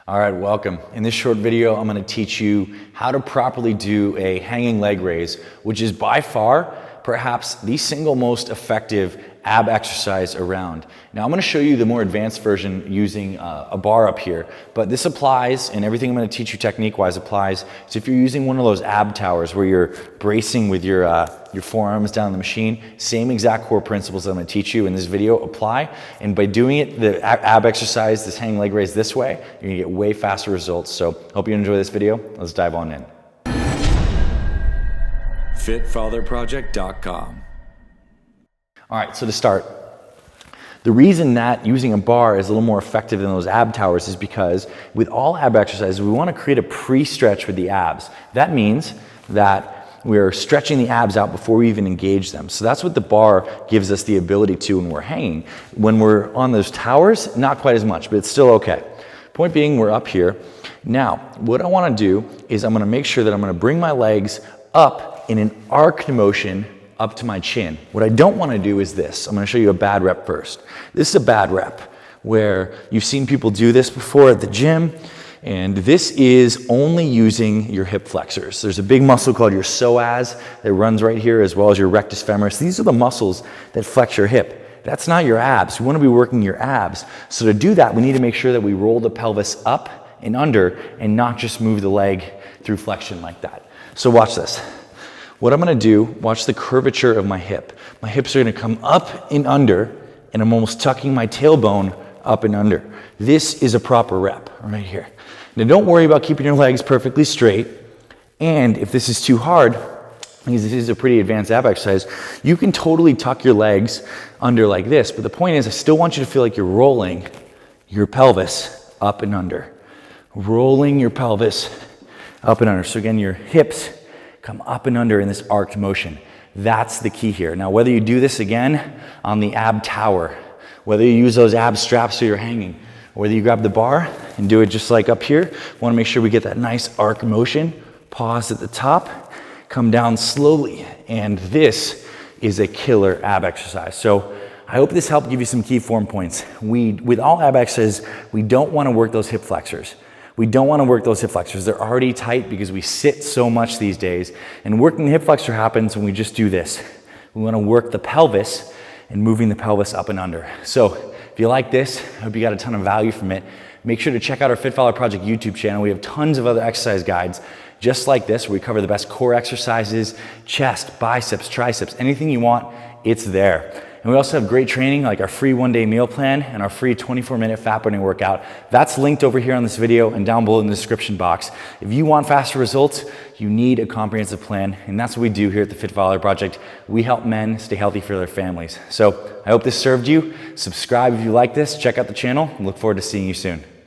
All right, welcome. In this short video, I'm gonna teach you how to properly do a hanging leg raise, which is by far perhaps the single most effective ab exercise around. Now I'm gonna show you the more advanced version using a bar up here, but this applies, and everything I'm gonna teach you technique-wise applies. So if you're using one of those ab towers where you're bracing with your forearms down the machine, same exact core principles that I'm gonna teach you in this video apply. And by doing it, the ab exercise, this hanging leg raise this way, you're gonna get way faster results. So hope you enjoy this video. Let's dive on in. FitFatherProject.com. All right, so to start, the reason that using a bar is a little more effective than those ab towers is because with all ab exercises, we want to create a pre-stretch with the abs. That means that we're stretching the abs out before we even engage them. So that's what the bar gives us the ability to when we're hanging. When we're on those towers, not quite as much, but it's still okay. Point being, we're up here. Now, what I want to do is I'm going to make sure that I'm going to bring my legs up in an arc motion up to my chin. What I don't want to do is this. I'm going to show you a bad rep first. This is a bad rep where you've seen people do this before at the gym, and this is only using your hip flexors. There's a big muscle called your psoas that runs right here, as well as your rectus femoris. These are the muscles that flex your hip. That's not your abs. We want to be working your abs. So to do that, we need to make sure that we roll the pelvis up and under and not just move the leg through flexion like that. So watch this. What I'm gonna do, watch the curvature of my hip. My hips are gonna come up and under, and I'm almost tucking my tailbone up and under. This is a proper rep right here. Now don't worry about keeping your legs perfectly straight, and if this is too hard, because this is a pretty advanced ab exercise, you can totally tuck your legs under like this, but the point is I still want you to feel like you're rolling your pelvis up and under. Rolling your pelvis up and under. So again, your hips come up and under in this arced motion. That's the key here. Now, whether you do this again on the ab tower, whether you use those ab straps so you're hanging, or whether you grab the bar and do it just like up here, we want to make sure we get that nice arc motion. Pause at the top, come down slowly, and this is a killer ab exercise. So I hope this helped give you some key form points. With all ab exercises, we don't want to work those hip flexors. We don't want to work those hip flexors. They're already tight because we sit so much these days. And working the hip flexor happens when we just do this. We want to work the pelvis and moving the pelvis up and under. So if you like this, I hope you got a ton of value from it. Make sure to check out our Fit Father Project YouTube channel. We have tons of other exercise guides just like this, where we cover the best core exercises, chest, biceps, triceps, anything you want, it's there. And we also have great training like our free one-day meal plan and our free 24-minute fat burning workout. That's linked over here on this video and down below in the description box. If you want faster results, you need a comprehensive plan, and that's what we do here at the Fit Father Project. We help men stay healthy for their families. So I hope this served you. Subscribe if you like this. Check out the channel, and look forward to seeing you soon.